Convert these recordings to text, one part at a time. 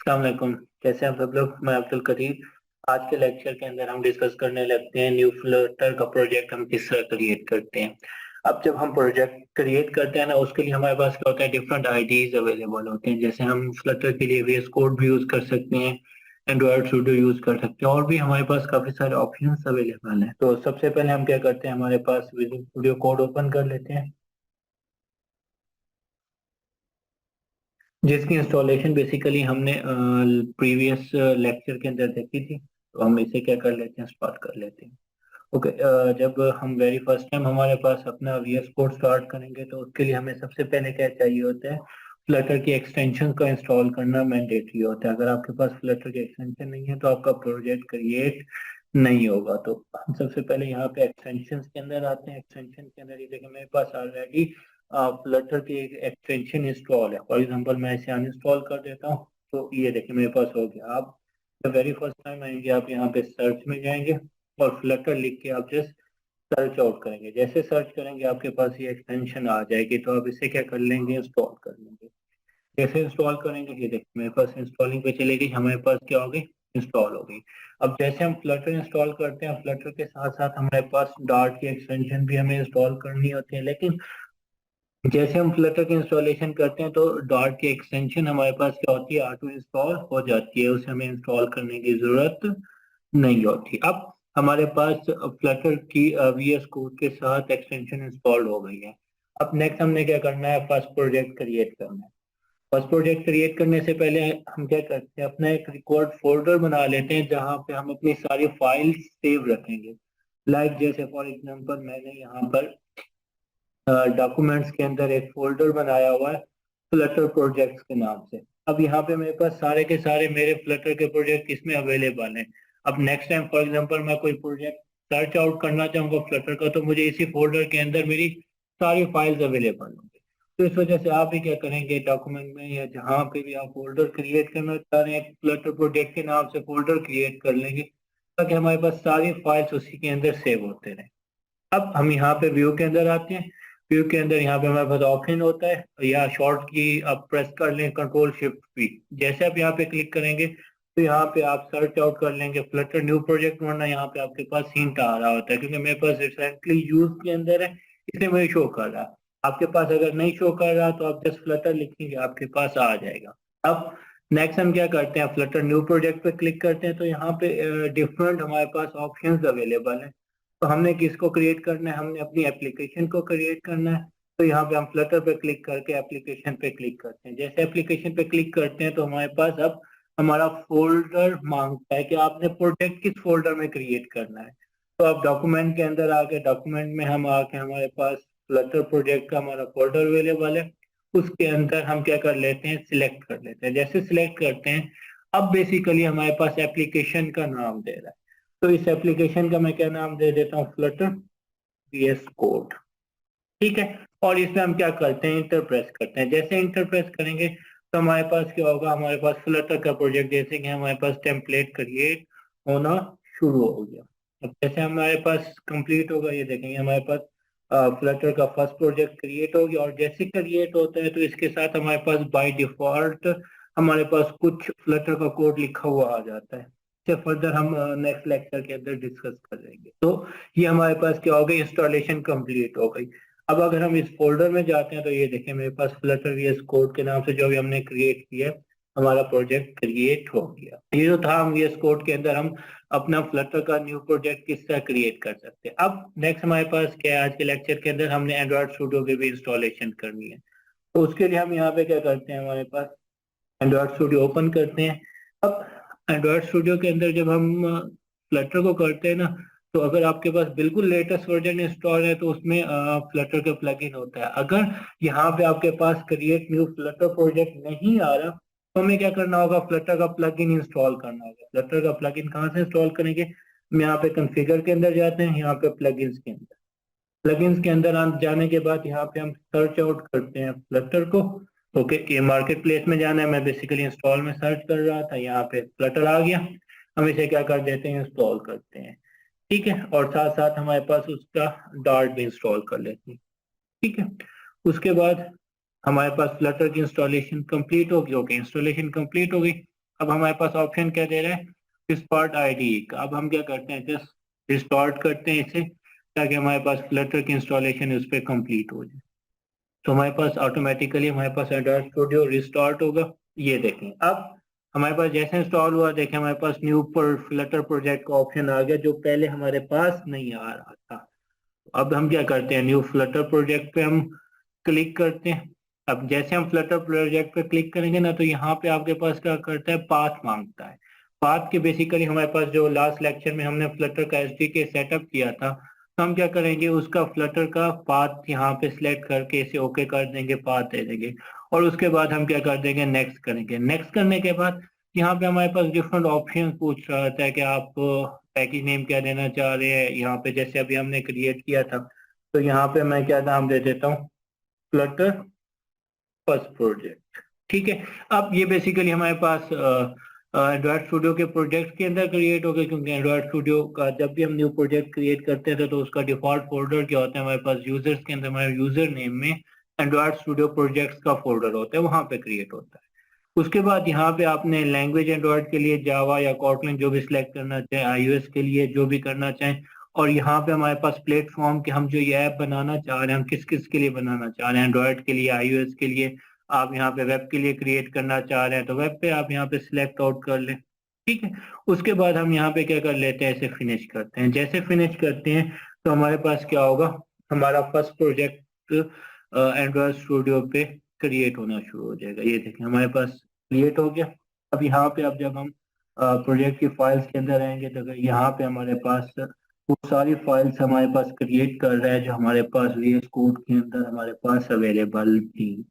अस्सलाम वालेकुम। कैसे हैं आप सब लोग। मैं अब्दुल करीर। आज के लेक्चर के अंदर हम डिस्कस करने लगते हैं न्यू फ्लटर का प्रोजेक्ट हम किस तरह क्रिएट करते हैं। अब जब हम प्रोजेक्ट क्रिएट करते हैं ना, उसके लिए हमारे पास क्या होता है, डिफरेंट आईडीज अवेलेबल होते हैं। जैसे हम फ्लटर के लिए VS कोड भी यूज कर सकते हैं, एंड्रॉयड स्टूडियो यूज कर सकते हैं, और भी हमारे पास काफी सारे ऑप्शंस अवेलेबल हैं। तो सबसे पहले हम क्या करते हैं, हमारे पास विजुअल स्टूडियो कोड ओपन कर लेते हैं, जिसकी इंस्टॉलेशन बेसिकली हमने प्रीवियस लेक्चर के अंदर देखी थी। तो हम इसे क्या कर लेते हैं, स्टार्ट कर लेते हैं। ओके। जब हम वेरी फर्स्ट टाइम हमारे पास अपना VS कोड स्टार्ट करेंगे, तो उसके लिए हमें सबसे पहले क्या चाहिए होता है, फ्लटर की एक्सटेंशन का इंस्टॉल करना मैंडेटरी होता है। अगर आपके पास फ्लटर की एक्सटेंशन नहीं है तो आपका प्रोजेक्ट क्रिएट नहीं होगा। तो हम सबसे पहले यहाँ पे एक्सटेंशन के अंदर आते हैं। एक्सटेंशन के अंदर ये देखिए मेरे पास ऑलरेडी फ्लटर की एक एक्सटेंशन इंस्टॉल है। फॉर एग्जांपल मैं इसे अनइंस्टॉल कर देता हूँ, तो ये देखिए मेरे पास हो गया। आप जब वेरी फर्स्ट टाइम आएंगे, आप यहाँ पे सर्च में जाएंगे और फ्लटर लिख के आप जस्ट सर्च आउट करेंगे। जैसे सर्च करेंगे आपके पास ये एक्सटेंशन आ जाएगी, तो आप इसे क्या कर लेंगे, इंस्टॉल कर लेंगे। जैसे इंस्टॉल करेंगे, ये देखिए मेरे पास इंस्टॉलिंग पे चली गई, हमारे पास क्या हो गई, इंस्टॉल हो गई। अब जैसे हम फ्लटर इंस्टॉल करते हैं, फ्लटर के साथ साथ हमारे पास डार्ट की एक्सटेंशन भी हमें इंस्टॉल करनी होती है। लेकिन जैसे हम फ्लटर की इंस्टॉलेशन करते हैं, तो डार्ट की एक्सटेंशन हमारे पास क्या होती है, ऑटो इंस्टॉल हो जाती है, उसे हमें इंस्टॉल करने की जरूरत नहीं होती। अब हमारे पास फ्लटर की VS कोड के साथ एक्सटेंशन इंस्टॉल्ड हो गई है। अब नेक्स्ट हमने क्या करना है, फर्स्ट प्रोजेक्ट क्रिएट करना है। फर्स्ट प्रोजेक्ट क्रिएट करने से पहले हम क्या करते हैं, अपना एक रिकॉर्ड फोल्डर बना लेते हैं, जहाँ पे हम अपनी सारी फाइल्स सेव रखेंगे। जैसे फॉर एग्जांपल मैंने यहाँ पर डॉक्यूमेंट्स के अंदर एक फोल्डर बनाया हुआ है फ्लटर प्रोजेक्ट्स के नाम से। अब यहाँ पे मेरे पास सारे के सारे मेरे फ्लटर के प्रोजेक्ट इसमें अवेलेबल हैं। अब नेक्स्ट टाइम फॉर एग्जांपल मैं कोई प्रोजेक्ट सर्च आउट करना चाहूंगा फ्लटर का, तो मुझे इसी फोल्डर के अंदर मेरी सारी फाइल्स अवेलेबल होंगी। तो इस वजह से आप भी क्या करेंगे, डॉक्यूमेंट में या जहाँ पे भी आप फोल्डर क्रिएट करना चाह रहे हैं, फ्लटर प्रोजेक्ट के नाम से फोल्डर क्रिएट कर लेंगे, ताकि हमारे पास सारी फाइल्स उसी के अंदर सेव होते रहे। अब हम यहाँ पे व्यू के अंदर आते हैं। व्यू के अंदर यहाँ पे हमारे पास ऑप्शन होता है, या शॉर्ट की आप प्रेस कर लें, Ctrl+Shift+V। जैसे आप यहाँ पे क्लिक करेंगे, तो यहाँ पे आप सर्च आउट कर लेंगे फ्लटर न्यू प्रोजेक्ट, वरना यहाँ पे आपके पास हिंट आ रहा होता है, क्योंकि मेरे पास रिसेंटली यूज के अंदर है, इसलिए मुझे शो कर रहा है। आपके पास अगर नहीं शो कर रहा, तो आप जस्ट फ्लटर लिखेंगे, आपके पास आ जाएगा। अब नेक्स्ट हम क्या करते हैं, फ्लटर न्यू प्रोजेक्ट पे क्लिक करते हैं, तो यहाँ पे डिफरेंट हमारे पास ऑप्शंस अवेलेबल हैं। तो हमने किसको क्रिएट करना है, हमने अपनी एप्लीकेशन को क्रिएट करना है। तो यहाँ पे हम फ्लटर पे क्लिक करके एप्लीकेशन पे क्लिक करते हैं। जैसे एप्लीकेशन पे क्लिक करते हैं, तो हमारे पास अब हमारा फोल्डर मांगता है कि आपने प्रोजेक्ट किस फोल्डर में क्रिएट करना है। तो आप डॉक्यूमेंट के अंदर आके, डॉक्यूमेंट में हम आके, हमारे पास फ्लटर प्रोजेक्ट का हमारा फोल्डर अवेलेबल है, उसके अंदर हम क्या कर लेते हैं, सिलेक्ट कर लेते हैं। जैसे सिलेक्ट करते हैं, अब बेसिकली हमारे पास एप्लीकेशन का नाम दे रहा है। तो इस एप्लीकेशन का मैं क्या नाम दे देता हूँ, फ्लटर VS कोड। ठीक है। और इसमें हम क्या करते हैं, इंटर प्रेस करते हैं। जैसे इंटर प्रेस करेंगे, तो हमारे पास क्या होगा, हमारे पास फ्लटर का प्रोजेक्ट जैसे कि हमारे पास टेम्पलेट क्रिएट होना शुरू हो गया। अब जैसे हमारे पास कंप्लीट होगा, ये देखेंगे हमारे पास फ्लटर का फर्स्ट प्रोजेक्ट क्रिएट हो गया। और जैसे क्रिएट होता है, तो इसके साथ हमारे पास बाय डिफॉल्ट हमारे पास कुछ फ्लटर का कोड लिखा हुआ आ जाता है। इससे फर्दर हम नेक्स्ट लेक्चर के अंदर डिस्कस करेंगे। तो ये हमारे पास क्या हो गई, इंस्टॉलेशन कंप्लीट हो गई। अब अगर हम इस फोल्डर में जाते हैं, तो ये देखें मेरे पास फ्लटर VS कोड के नाम से जो भी हमने क्रिएट किया है, हमारा प्रोजेक्ट क्रिएट हो गया। ये जो था, हम VS कोड के अंदर हम अपना फ्लटर का न्यू प्रोजेक्ट किस तरह क्रिएट कर सकते हैं। अब नेक्स्ट हमारे पास क्या है, आज के लेक्चर के अंदर हमने एंड्रॉइड स्टूडियो की भी इंस्टॉलेशन करनी है। तो उसके लिए हम यहाँ पे क्या करते हैं, हमारे पास एंड्रॉइड स्टूडियो ओपन करते हैं। अब एंड्रॉइड स्टूडियो के अंदर जब हम फ्लटर को करते हैं ना, तो अगर आपके पास बिल्कुल लेटेस्ट वर्जन इंस्टॉल है, तो उसमें फ्लटर का प्लगइन होता है। अगर यहाँ पे आपके पास क्रिएट न्यू फ्लटर प्रोजेक्ट नहीं आ रहा, तो हमें क्या करना होगा, फ्लटर का प्लगइन इंस्टॉल करना होगा। फ्लटर का प्लगइन कहाँ से इंस्टॉल करेंगे, हम यहाँ पे कॉन्फ़िगर के अंदर जाते हैं, यहाँ पे प्लगइन्स के अंदर। प्लगइन्स के अंदर जाने के बाद यहाँ पे हम सर्च आउट करते हैं फ्लटर को। ओके, ये मार्केट प्लेस में जाना है, मैं बेसिकली इंस्टॉल में सर्च कर रहा था, यहाँ पे फ्लटर आ गया। हम इसे क्या कर देते हैं, इंस्टॉल करते हैं। ठीक है। और साथ साथ हमारे पास उसका डार्ट भी इंस्टॉल कर लेते हैं। ठीक है। उसके बाद हमारे पास फ्लटर की इंस्टॉलेशन कंप्लीट होगी। ओके, इंस्टॉलेशन कंप्लीट हो गई। अब हमारे पास ऑप्शन क्या दे रहा है, रिस्टार्ट आईडी का। अब हम क्या करते हैं, जस्ट रिस्टार्ट करते हैं इसे, ताकि हमारे पास फ्लटर की इंस्टॉलेशन उस पर कंप्लीट हो जाए। तो हमारे पास ऑटोमेटिकली हमारे पास एंड्रॉइड स्टूडियो रिस्टार्ट होगा। ये देखें, अब हमारे पास जैसे इंस्टॉल हुआ, देखें हमारे पास न्यू पर फ्लटर प्रोजेक्ट का ऑप्शन आ गया, जो पहले हमारे पास नहीं आ रहा था। अब हम क्या करते हैं, न्यू फ्लटर प्रोजेक्ट पे हम क्लिक करते हैं। अब जैसे हम फ्लटर प्रोजेक्ट पे क्लिक करेंगे ना, तो यहाँ पे आपके पास क्या करता है, पाथ मांगता है। पाथ के बेसिकली हमारे पास जो लास्ट लेक्चर में हमने फ्लटर का एसडीके सेटअप किया था, तो हम क्या करेंगे, उसका फ्लटर का पाथ यहाँ पे सिलेक्ट करके इसे ओके कर देंगे, पाथ दे देंगे। और उसके बाद हम क्या कर देंगे, नेक्स्ट करेंगे। नेक्स्ट करने के बाद यहाँ पे हमारे पास डिफरेंट ऑप्शन पूछ रहा था कि आप पैकेज नेम क्या देना चाह रहे हैं। यहाँ पे जैसे अभी हमने क्रिएट किया था, तो यहाँ पे मैं क्या नाम दे देता हूँ, फ्लटर फर्स्ट प्रोजेक्ट। ठीक है। अब ये बेसिकली हमारे पास एंड्रॉयड स्टूडियो के प्रोजेक्ट के अंदर क्रिएट हो गए, क्योंकि एंड्रॉयड स्टूडियो का जब भी हम न्यू प्रोजेक्ट क्रिएट करते हैं तो उसका डिफॉल्ट फोल्डर क्या होता है, हमारे पास यूजर्स के अंदर हमारे यूजर नेम में एंड्रॉयड स्टूडियो प्रोजेक्ट्स का फोल्डर होता है, वहां पे क्रिएट होता है। उसके बाद यहाँ पे आपने लैंग्वेज एंड्रॉयड के लिए जावा या कॉटलिन जो भी सिलेक्ट करना चाहें, आईओएस के लिए जो भी करना चाहें। और यहाँ पे हमारे पास प्लेटफॉर्म के हम जो ये ऐप बनाना चाह रहे हैं, हम किस किस के लिए बनाना चाह रहे हैं, एंड्रॉयड के लिए, आईओएस के लिए, आप यहाँ पे वेब के लिए क्रिएट करना चाह रहे हैं, तो वेब पे आप यहाँ पे सिलेक्ट आउट कर लें। ठीक है। उसके बाद हम यहाँ पे क्या कर लेते हैं, इसे फिनिश करते हैं। जैसे फिनिश करते हैं तो हमारे पास क्या होगा, हमारा फर्स्ट प्रोजेक्ट एंड्रॉयड स्टूडियो पे क्रिएट होना शुरू हो जाएगा। ये देखें हमारे पास क्रिएट हो गया। अब यहाँ पे अब जब हम प्रोजेक्ट की फाइल्स के अंदर आएंगे, तो यहाँ पे हमारे पास वो सारी फाइल्स हमारे पास क्रिएट कर रहा है, जो हमारे पास VS कोड के अंदर हमारे पास अवेलेबल थी।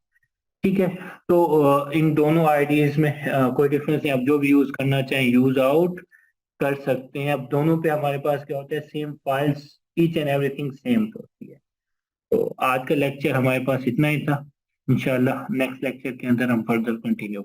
ठीक है। तो इन दोनों आईडीज में कोई डिफरेंस नहीं, आप जो भी यूज करना चाहें यूज आउट कर सकते हैं। अब दोनों पे हमारे पास क्या होता है, same files, each and everything same होती है। तो आज का लेक्चर हमारे पास इतना ही था। इंशाल्लाह नेक्स्ट लेक्चर के अंदर हम फर्दर कंटिन्यू